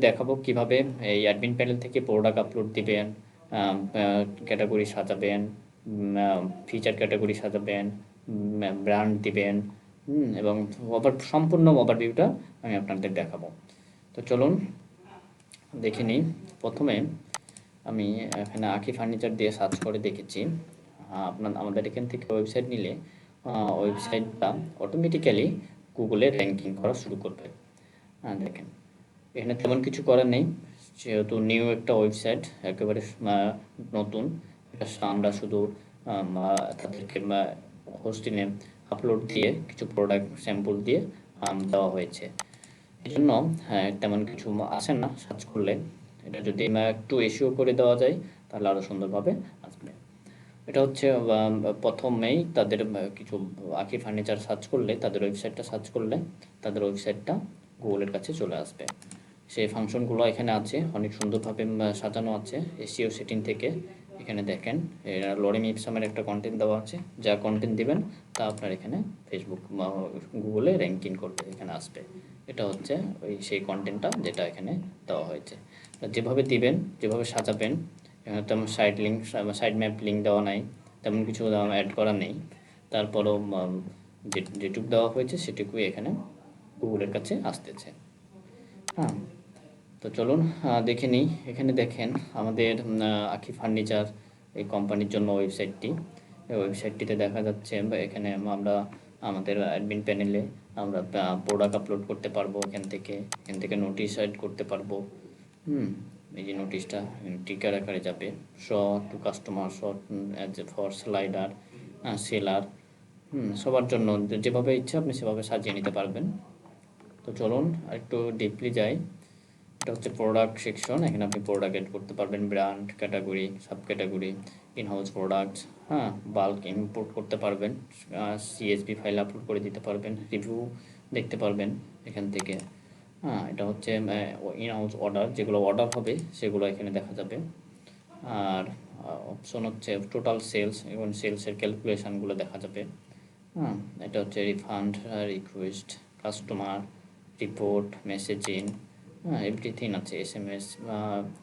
দেখাবো কিভাবে এই অ্যাডমিন প্যানেল থেকে প্রোডাক্ট আপলোড দিবেন, ক্যাটাগরি সাজাবেন, ফিচার ক্যাটাগরি সাজাবেন, ব্র্যান্ড দিবেন, এবং সম্পূর্ণ ওভারভিউটা আমি আপনাদের দেখাবো। তো চলুন দেখে নিই। প্রথমে আমি এখানে আঁখি ফার্নিচার দিয়ে সার্চ করে দেখেছি। আমাদের এখান থেকে ওয়েবসাইট নিলে ওয়েবসাইটটা অটোমেটিক্যালি গুগলে র্যাঙ্কিং করা শুরু করবে। দেখেন এখানে তেমন কিছু করার নেই, যেহেতু নিউ একটা ওয়েবসাইট, একেবারে নতুন। আমরা শুধু তাদেরকে হোস্টিংয়ে আপলোড দিয়ে কিছু প্রোডাক্ট স্যাম্পল দিয়ে দেওয়া হয়েছে। এই জন্য তেমন কিছু আসে না সার্চ করলে। এটা যদি একটু এসিও করে দেওয়া যায় তাহলে আরও সুন্দরভাবে আসবে। এটা হচ্ছে প্রথমেই তাদের কিছু আঁখি ফার্নিচার সার্চ করলে, তাদের ওয়েবসাইটটা সার্চ করলে তাদের ওয়েবসাইটটা গুগলের কাছে চলে আসবে। সেই ফাংশনগুলো এখানে আছে, অনেক সুন্দরভাবে সাজানো আছে এসইও সেটিং থেকে। এখানে দেখেন লরেম ইপসামের একটা কন্টেন্ট দেওয়া আছে, যা কন্টেন্ট দিবেন তা আপনার এখানে ফেসবুক গুগলে র্যাঙ্কিং করবে, এখানে আসবে। এটা হচ্ছে ওই সেই কন্টেন্টটা যেটা এখানে দেওয়া হয়েছে। যেভাবে দিবেন, যেভাবে সাজাবেন, তেমন সাইড ম্যাপ লিঙ্ক দেওয়া নাই, তেমন কিছু অ্যাড করা নেই। তারপরও যেটুকু দেওয়া হয়েছে সেটুকুই এখানে গুগলের কাছে আসতেছে। হ্যাঁ, তো চলুন দেখে নিই। এখানে দেখেন আমাদের আঁখি ফার্নিচার এই কোম্পানির জন্য ওয়েবসাইটটি। এই ওয়েবসাইটটিতে দেখা যাচ্ছে এখানে আমরা আমাদের অ্যাডমিন প্যানেলে আমরা প্রোডাক্ট আপলোড করতে পারবো। এখান থেকে নোটিশ অ্যাড করতে পারবো। এই যে নোটিশটা টিকার আকারে যাবে, show to customer, show for slider, seller, সবার জন্য যেভাবে ইচ্ছা আপনি সেভাবে সাজিয়ে নিতে পারবেন। তো চলুন আরেকটু ডিপলি যাই। এটা হচ্ছে প্রোডাক্ট সেকশন। এখানে আপনি প্রোডাক্ট এড করতে পারবেন, brand, category, sub category, in-house products, bulk import করতে পারবেন, সিএসভি ফাইল আপলোড করে দিতে পারবেন, রিভিউ দেখতে পারবেন এখান থেকে। এটা হচ্ছে ইনহাউস অর্ডার, যেগুলো অর্ডার হবে সেগুলো এখানে দেখা যাবে। আর অপশন হচ্ছে টোটাল সেলস এবং সেলসের ক্যালকুলেশানগুলো দেখা যাবে। এটা হচ্ছে refund request, customer report, messaging, everything আছে। SMS,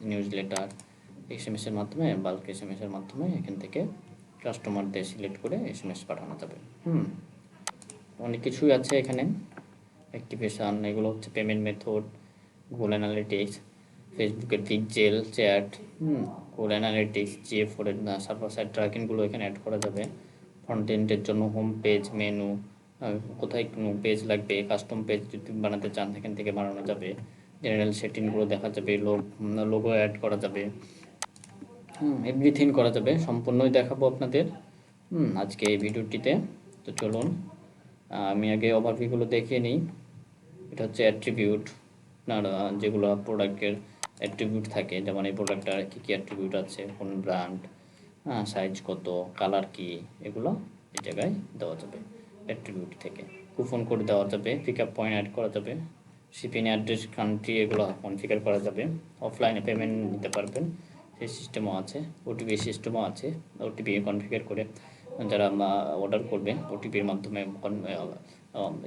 নিউজ লেটার, SMS-এর মাধ্যমে, বাল্ক SMS-এর মাধ্যমে এখান থেকে কাস্টমারদের সিলেক্ট করে SMS পাঠানো যাবে। অনেক কিছুই আছে এখানে। অ্যাক্টিভেশান, এগুলো হচ্ছে পেমেন্ট মেথড, গুগল অ্যানালিটিক্স, ফেসবুকের পিক্সেল চ্যাট, গুগল অ্যানালিটিক্স, GA4-এর সার্ভার সাইড ট্র্যাকিংগুলো এখানে অ্যাড করা যাবে। ফ্রন্ট এন্ডের জন্য হোম পেজ, মেনু, কোথায় কোনো পেজ লাগবে, কাস্টম পেজ যদি বানাতে চান এখান থেকে বানানো যাবে। জেনারেল সেটিংগুলো দেখা যাবে, লোগো অ্যাড করা যাবে, এভরিথিং করা যাবে। সম্পূর্ণই দেখাবো আপনাদের আজকে এই ভিডিওটিতে। তো চলুন আমি আগে ওভারভিউগুলো দেখিয়ে নিই। এটা হচ্ছে অ্যাট্রিবিউট, আপনার যেগুলো প্রোডাক্টের অ্যাট্রিবিউট থাকে, যেমন এই প্রোডাক্টটার কী কী অ্যাট্রিবিউট আছে, কোন ব্র্যান্ড, সাইজ কত, কালার কি, এগুলো এই জায়গায় দেওয়া যাবে অ্যাট্রিবিউট থেকে। কুপন কোড দেওয়া যাবে, পিক আপ পয়েন্ট অ্যাড করা যাবে, শিপিং অ্যাড্রেস, কান্ট্রি, এগুলো কনফিগার করা যাবে। অফলাইনে পেমেন্ট নিতে পারবেন, সেই সিস্টেমও আছে। ওটিপি সিস্টেমও আছে, ওটিপি কনফিগার করে যারা অর্ডার করবে ওটিপির মাধ্যমে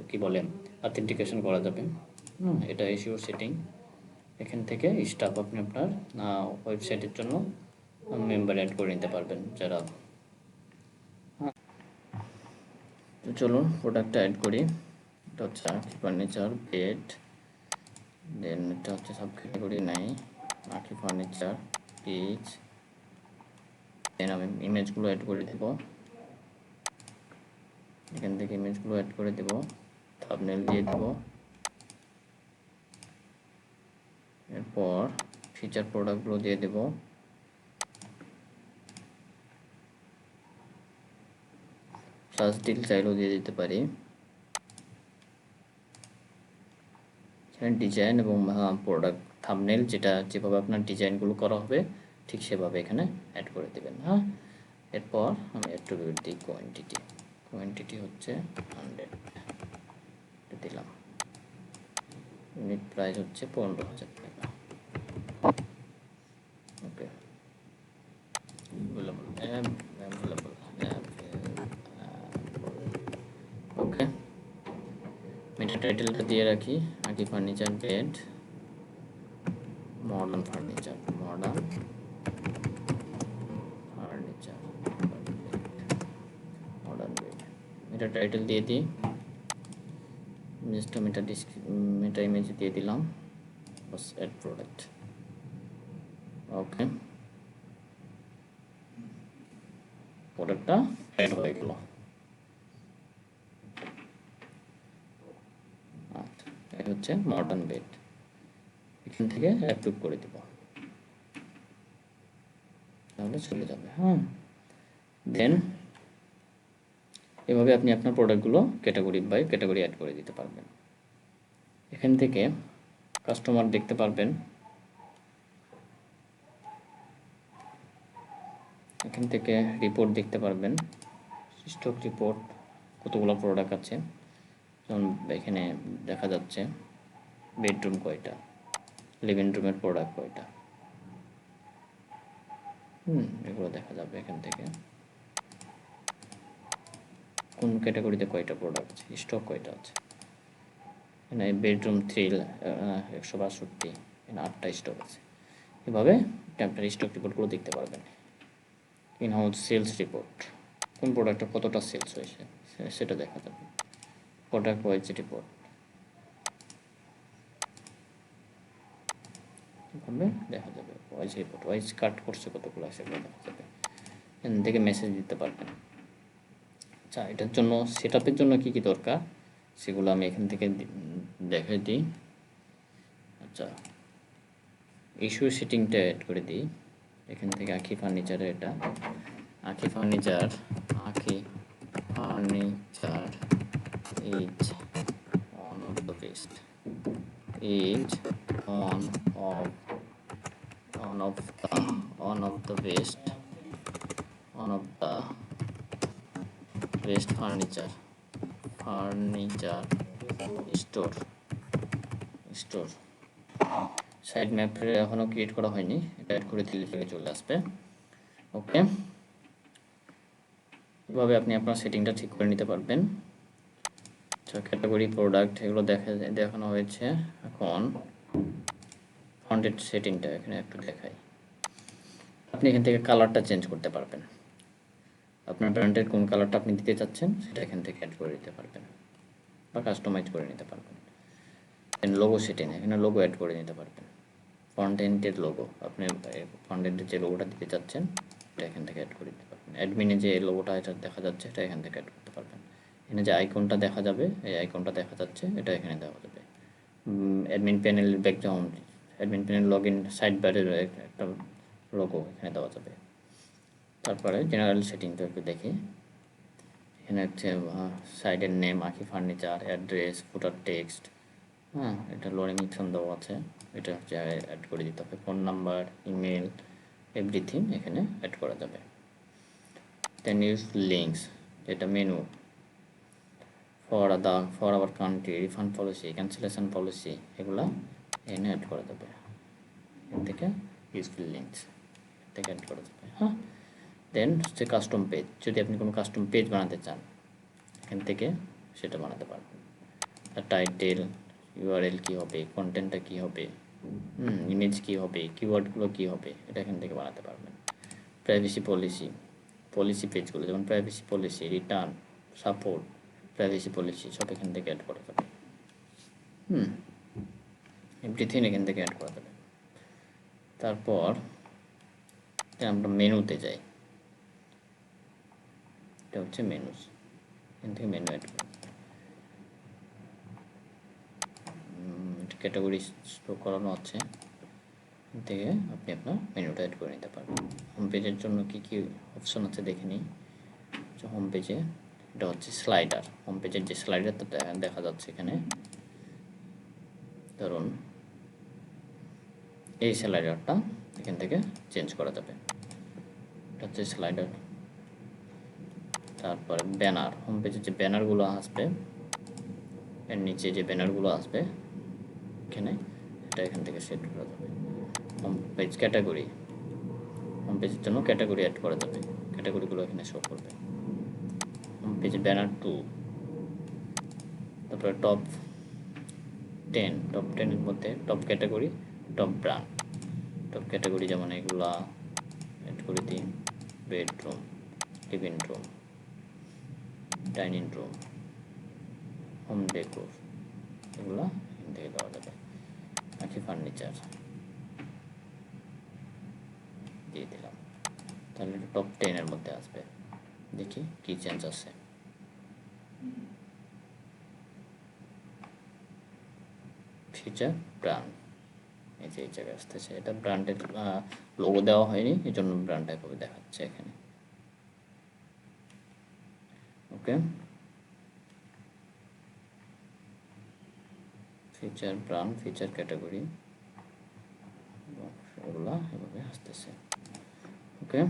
কী বলে অথেন্টিকেশন করা যাবে। এটা এসইও সেটিং। এখান থেকে স্টাফ আপনি আপনার ওয়েবসাইটের জন্য মেম্বার অ্যাড করে নিতে পারবেন যারা। তো চলুন প্রোডাক্টটা অ্যাড করি। এটা হচ্ছে আঁখি ফার্নিচার বেড, দেন এটা হচ্ছে সব ক্যাটাগরি নাই, আঁখি ফার্নিচার পেজ। দেন আমি ইমেজগুলো অ্যাড করে দেব, এখান থেকে ইমেজগুলো অ্যাড করে দেব, থাম্বনেল দিয়ে দেব। এরপর ফিচার প্রোডাক্টগুলো দিয়ে দেব। ফ্লাশ ডিল চাইলেও দিয়ে দিতে পারি। এখানে ডিজাইন এবং প্রোডাক্ট থাম্বনেল, যেভাবে আপনার ডিজাইনগুলো করা হবে ঠিক সেভাবে এখানে অ্যাড করে দেবেন। এরপর আমি অ্যাট্রিবিউট দিই কোয়ান্টিটি হচ্ছে 100 দিলাম। ইউনিট প্রাইস হচ্ছে 15,000 টাকা। ওকে, ওকে, মেটা টাইটেলটা দিয়ে রাখি Akhi furniture bed. Modern furniture, modern furniture, modern bed. এটা টাইটেল দিয়ে দিই, জাস্ট আমি এটা ইমেজ দিয়ে দিলাম, বাস অ্যাড প্রোডাক্ট। ওকে, প্রোডাক্টটা অ্যাড হয়ে গেল। আচ্ছা, এটা হচ্ছে মডার্ন বেড। এখান থেকে অ্যাপ্রুভ করে দিব, তাহলে চলে যাবে। হ্যাঁ, দেন এভাবে আপনি আপনার প্রোডাক্টগুলো ক্যাটাগরি বাই ক্যাটাগরি অ্যাড করে দিতে পারবেন। এখান থেকে কাস্টমার দেখতে পারবেন, এখান থেকে রিপোর্ট দেখতে পারবেন, স্টক রিপোর্ট, কতগুলো প্রোডাক্ট আছে। যেমন এখানে দেখা যাচ্ছে বেডরুম কয়টা, লিভিং রুমের প্রোডাক্ট কয়টা, এগুলো দেখা যাবে এখান থেকে। কোন ক্যাটাগরিতে কয়টা প্রোডাক্ট আছে, স্টক কয়টা আছে। এখানে বেডরুম থ্রিল 162, এখানে 8টা স্টক আছে। এভাবে আপনার স্টক রিপোর্টগুলো দেখতে পারবেন। ইন হাউস সেলস রিপোর্ট, কোন প্রোডাক্টটা কতটা সেলস হয়েছে সেটা দেখা যাবে। প্রোডাক্ট ওয়াইজ রিপোর্ট, এভাবে দেখা যাবে। ওয়াইজ রিপোর্ট, ওয়াইজ কাট করছে কতগুলো সেগুলো দেখা যাবে। এখান থেকে মেসেজ দিতে পারবেন। আচ্ছা, এটার জন্য সেট আপের জন্য কী কী দরকার সেগুলো আমি এখান থেকে দেখে দিই। আচ্ছা, ইস্যু সেটিংটা অ্যাড করে দিই এখান থেকে। আখি ফার্নিচারে, এটা আখি ফার্নিচার, আখি furniture is one of the best, is one of the best furniture store. Side map এখনও ক্রিয়েট করা হয়নি, এটা অ্যাড করে দিলে থেকে চলে আসবে। ওকে, এভাবে আপনি আপনার সেটিংটা ঠিক করে নিতে পারবেন। আচ্ছা, ক্যাটাগরি, প্রোডাক্ট এগুলো দেখানো হয়েছে। এখন ফন্টের সেটিংটা এখানে একটু দেখাই। আপনি এখান থেকে কালারটা চেঞ্জ করতে পারবেন। আপনার ব্র্যান্ডের কোন কালারটা আপনি দিতে চাচ্ছেন সেটা এখান থেকে অ্যাড করে দিতে পারবেন বা কাস্টমাইজ করে নিতে পারবেন। দেন লোগো সেটিং, এখানে লোগো অ্যাড করে নিতে পারবেন। ফন্টেন্টের লোগো, আপনি ফন্টেন্টের যে লোগোটা দিতে চাচ্ছেন এটা এখান থেকে অ্যাড করে দিতে পারবেন। অ্যাডমিনে যে লোগোটা এটা দেখা যাচ্ছে এটা এখান থেকে অ্যাড করতে পারবেন। এখানে যে আইকনটা দেখা যাবে, এই আইকনটা দেখা যাচ্ছে, এটা এখানে দেওয়া যাবে। অ্যাডমিন প্যানেলের background, admin panel log in side বারের একটা লোগো এখানে দেওয়া যাবে। তারপরে জেনারেল সেটিংটা একটু দেখি। এখানে হচ্ছে সাইডের নেম আখি ফার্নিচার, অ্যাড্রেস, ফুটার টেক্সট, এটা লোডিং অপশন দেওয়া আছে, এটা হচ্ছে অ্যাড করে দিতে হবে। ফোন নাম্বার, ইমেল, এভরিথিং এখানে অ্যাড করা যাবে। দেন ইউজ লিঙ্কস, যেটা menu for our country, refund policy, cancellation policy, এগুলো এখানে অ্যাড করা যাবে। এখান থেকে ইউজফুল লিঙ্কস থেকে অ্যাড করা যাবে। হ্যাঁ, দেন হচ্ছে কাস্টম পেজ, যদি আপনি কোনো কাস্টম পেজ বানাতে চান এখান থেকে সেটা বানাতে পারবেন। আর টাইটেল, ইউআরএল কী হবে, কন্টেন্টটা কী হবে, ইমেজ কী হবে, কিওয়ার্ডগুলো কী হবে, এটা এখান থেকে বানাতে পারবেন। প্রাইভেসি পলিসি পেজগুলো, যেমন privacy policy, return, support, privacy policy সব এখান থেকে অ্যাড করা যাবে। এভরিথিং এখান থেকে অ্যাড করা যাবে। তারপর আমরা মেনুতে যাই, এটা হচ্ছে মেনুস, এখান থেকে মেনু অ্যাড করব। ক্যাটাগরি স্টোর করানো আছে, এখান থেকে আপনি আপনার মেনুটা অ্যাড করে নিতে পারবেন। হোম পেজের জন্য কী কী অপশন আছে দেখে নিই। হোম পেজে এটা হচ্ছে স্লাইডার, হোম পেজের যে স্লাইডারটা দেখা যাচ্ছে এখানে, ধরুন এই স্লাইডারটা এখান থেকে চেঞ্জ করা যাবে, এটা হচ্ছে স্লাইডার। তারপরে ব্যানার, হোম পেজের যে ব্যানারগুলো আসবে, এর নিচে যে ব্যানারগুলো আসবে এখানে, এটা এখান থেকে সেট করা যাবে। হোম পেজ ক্যাটাগরি, হোম পেজের জন্য ক্যাটাগরি অ্যাড করা যাবে, ক্যাটাগরিগুলো এখানে শো করবে। হোম পেজে ব্যানার 2, তারপরে টপ 10, টপ 10-এর মধ্যে top category, top brand, top category যেমন এগুলা অ্যাড করে দিই, bedroom, living room, dining room, home decor, এগুলো এখান থেকে দেওয়া যাবে। বাকি ফার্নিচার দিয়ে দিলাম, তাহলে টপ 10-এর মধ্যে আসবে। দেখি কি চেঞ্জ আছে। ফিচার ব্র্যান্ড, এই যে এই জায়গায় আসতেছে, এটা ব্র্যান্ডের লোগো দেওয়া হয়নি, এই জন্য ব্র্যান্ড এভাবে দেখাচ্ছে এখানে। ওকে, ফিচার ব্র্যান্ড, ফিচার ক্যাটাগরি, এগুলো এভাবে আসতেছে। ওকে,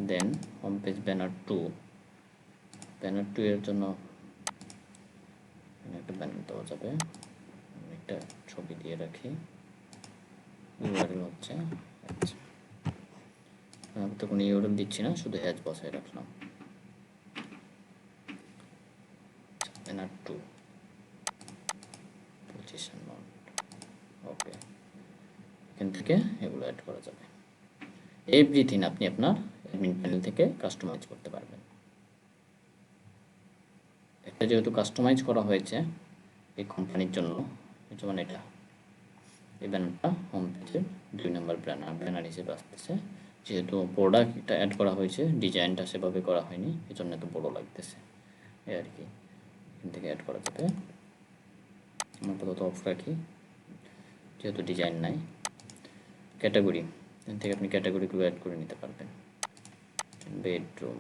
দেন হোম পেজ ব্যানার 2, ব্যানার 2 এর জন্য একটা ব্যানার দেওয়া যাবে। একটা ছবি দিয়ে রাখি, ইউআরএল হচ্ছে আমি তো কোনো ইউআরএল দিচ্ছি না, শুধু হ্যাজ বসায় রাখলাম। ব্যানার 2 পজিশন মাউন্ট, ওকে, এখান থেকে এগুলো অ্যাড করা যাবে। এভরিথিং আপনি আপনার অ্যাডমিন প্যানেল থেকে কাস্টমাইজ করতে পারবেন। এটা যেহেতু কাস্টমাইজ করা হয়েছে এই কোম্পানির জন্য, যেমন এটা এই ব্যানারটা হোম পেজের 2 নম্বর ব্যানার হিসেবে আসতেছে। যেহেতু প্রোডাক্টটা অ্যাড করা হয়েছে, ডিজাইনটা সেভাবে করা হয়নি, এজন্য এত বড় লাগতেছে এই আর কি। এখান থেকে অ্যাড করা যাবে, আমি আপাতত অফ রাখি যেহেতু ডিজাইন নাই। ক্যাটাগরি, এখান থেকে আপনি ক্যাটাগরিগুলো অ্যাড করে নিতে পারবেন। বেডরুম,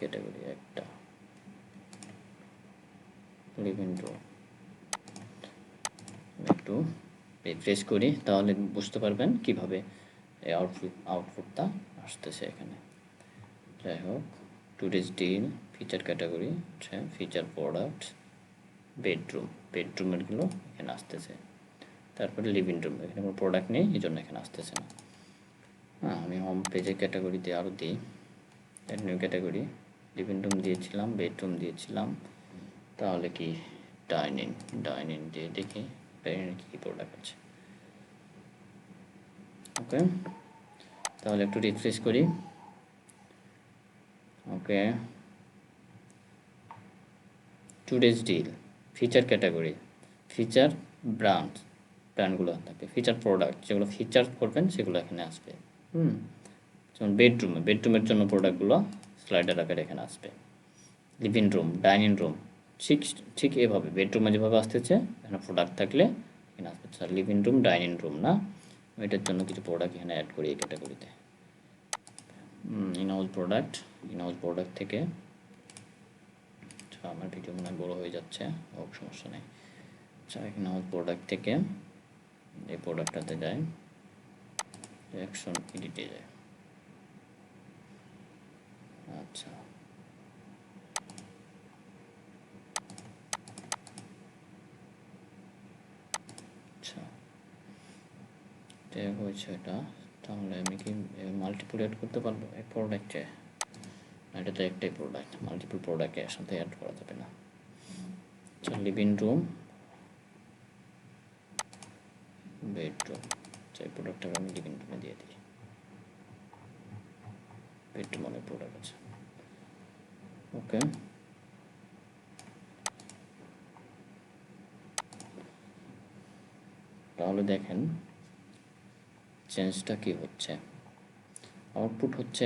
ক্যাটাগরি একটা, লিভিং রুম। একটু রিফ্রেশ করি, তাহলে বুঝতে পারবেন কিভাবে এই আউটপুটটা আসতেছে এখানে। যাই হোক, টুডেজ ডিল, ফিচার ক্যাটাগরি, আচ্ছা ফিচার প্রোডাক্ট, বেডরুম, বেডরুমেরগুলো এখানে আসতেছে। তারপরে লিভিং রুম, এখানে কোনো প্রোডাক্ট নেই, এই জন্য এখানে আসতেছে না। হ্যাঁ, আমি হোম পেজের ক্যাটাগরিতে আরও দিই, নিউ ক্যাটাগরি, লিভিং রুম দিয়েছিলাম, বেডরুম দিয়েছিলাম, তাহলে কি ডাইনিং, ডাইনিং দিয়ে দেখি ডাইনিং কী প্রোডাক্ট আছে। ওকে, তাহলে একটু রিফ্রেশ করি। Okay, today's deal, feature category, feature brand, ব্র্যান্ডগুলো থাকবে, ফিচার প্রোডাক্ট যেগুলো ফিচার করবেন সেগুলো এখানে আসবে। যেমন বেডরুমে, বেডরুমের জন্য প্রোডাক্টগুলো স্লাইডার আকারে এখানে আসবে। লিভিং রুম, ডাইনিং রুম, ঠিক ঠিক এভাবে বেডরুমে যেভাবে আসতেছে এখানে প্রোডাক্ট থাকলে এখানে আসবে। Sir living room, dining room না, এটার জন্য কিছু প্রোডাক্ট এখানে অ্যাড করি এই ক্যাটাগরিতে। ইনহাউস প্রোডাক্ট, ইনহাউস প্রোডাক্ট থেকে, আচ্ছা আমার ভিডিও মনে হয় বড়ো হয়ে যাচ্ছে, হোক সমস্যা নেই। আচ্ছা ইনহাউস প্রোডাক্ট থেকে এই প্রোডাক্টটাতে যায়, অ্যাকশন এডিটে যায়। আচ্ছা আচ্ছা, ট্যাগ হয়েছে এটা, তাহলে আমি কি মাল্টিপল অ্যাড করতে পারবো এই প্রোডাক্টে? এটা তো একটাই প্রোডাক্ট, মাল্টিপল প্রোডাক্ট এর সাথে অ্যাড করা যাবে না। আচ্ছা লিভিং রুম, বেডরুম, আচ্ছা এই প্রোডাক্টটাকে আমি লিভিং রুমে দিয়ে দিই, বেডরুম অনেক প্রোডাক্ট আছে। ওকে, তাহলে দেখেন চেঞ্জটা কি হচ্ছে। আউটপুট হচ্ছে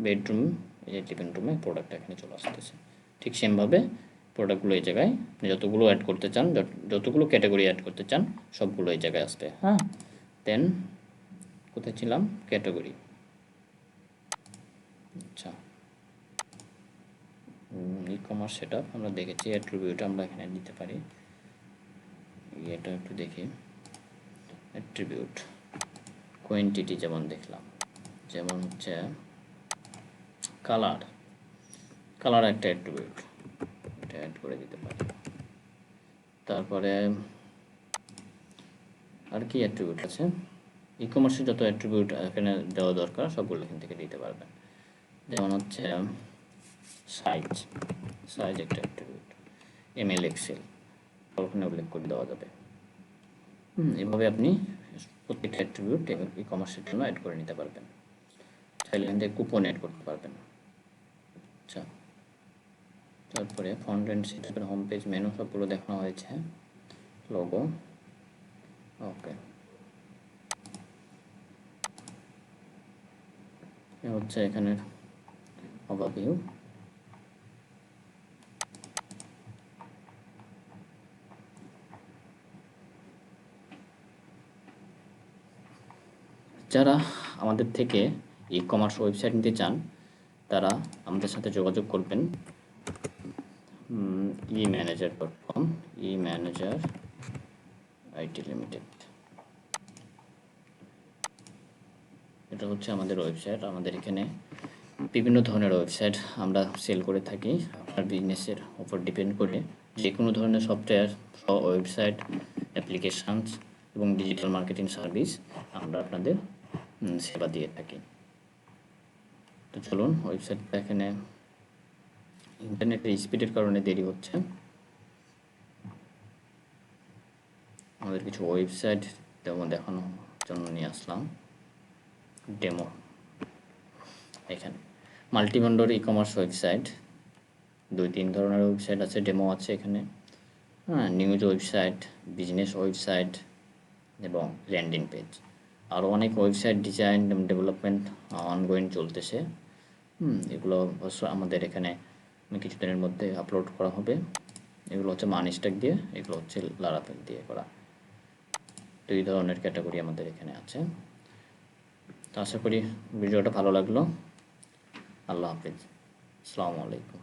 বেডরুম, এই যে লিভিং রুমে প্রোডাক্ট এখানে চলে আসতেছে। ঠিক সেমভাবে প্রোডাক্টগুলো এই জায়গায় আপনি যতগুলো অ্যাড করতে চান, যতগুলো ক্যাটাগরি অ্যাড করতে চান সবগুলো এই জায়গায় আসবে। হ্যাঁ, দেন কোথায় ছিলাম, ক্যাটাগরি। আচ্ছা ই কমার্স সেট আপ আমরা দেখেছি, অ্যাট্রিবিউট আমরা এখানে দিতে পারি। এটা একটু দেখি, অ্যাট্রিবিউট কোয়ান্টিটি যেমন দেখলাম, যেমন হচ্ছে কালার, কালার একটা অ্যাট্রিবিউট, এটা অ্যাড করে দিতে পারি। তারপরে আর কি অ্যাট্রিবিউট আছে, ই কমার্সের যত অ্যাট্রিবিউট এখানে দেওয়া দরকার সবগুলো এখান থেকে দিতে পারবেন। যেমন হচ্ছে সাইজ, সাইজ একটা অ্যাট্রিবিউট, এমএল এক্সেল, ওখানে উল্লেখ করে দেওয়া যাবে। এভাবে আপনি প্রত্যেকটা অ্যাট্রিবিউট ই কমার্সের জন্য অ্যাড করে নিতে পারবেন। চাইলে এখান থেকে কুপন অ্যাড করতে পারবেন। আচ্ছা, তারপরে ফন্ট অ্যান্ড সেটআপের হোম পেজ মেনু সবগুলো দেখানো হয়েছে, লোগো, ওকে। এ হচ্ছে এখানের ওভারভিউ। যারা আমাদের থেকে ই কমার্স ওয়েবসাইট নিতে চান তারা আমাদের সাথে যোগাযোগ করবেন emanager.com, emanager IT লিমিটেড। এটা হচ্ছে আমাদের ওয়েবসাইট। আমাদের এখানে বিভিন্ন ধরনের ওয়েবসাইট আমরা সেল করে থাকি। আপনার বিজনেসের উপর ডিপেন্ড করে যে কোনো ধরনের সফটওয়্যার, ওয়েবসাইট, অ্যাপ্লিকেশানস এবং ডিজিটাল মার্কেটিং সার্ভিস আমরা আপনাদের সেবা দিয়ে থাকি। তো চলুন, ওয়েবসাইটটা এখানে ইন্টারনেটের স্পিডের কারণে দেরি হচ্ছে। আমাদের কিছু ওয়েবসাইট ডেমো দেখানোর জন্য নিয়ে আসলাম। ডেমো এখানে মাল্টিভেন্ডর ই কমার্স ওয়েবসাইট, 2-3 ধরনের ওয়েবসাইট আছে, ডেমো আছে এখানে। নিউজ ওয়েবসাইট, বিজনেস ওয়েবসাইট এবং ল্যান্ডিং পেজ। আরও অনেক ওয়েবসাইট ডিজাইন এবং ডেভেলপমেন্ট অনগোয়িং চলতেছে। এগুলো অবশ্য আমাদের এখানে কিছুদিনের মধ্যে আপলোড করা হবে। এগুলো হচ্ছে মানিস্টাক দিয়ে, এগুলো হচ্ছে লারাভেল দিয়ে করা। 2 ধরনের ক্যাটাগরি আমাদের এখানে আছে। তো আশা করি ভিডিওটা ভালো লাগলো। আল্লাহ হাফিজ, আসসালামু আলাইকুম।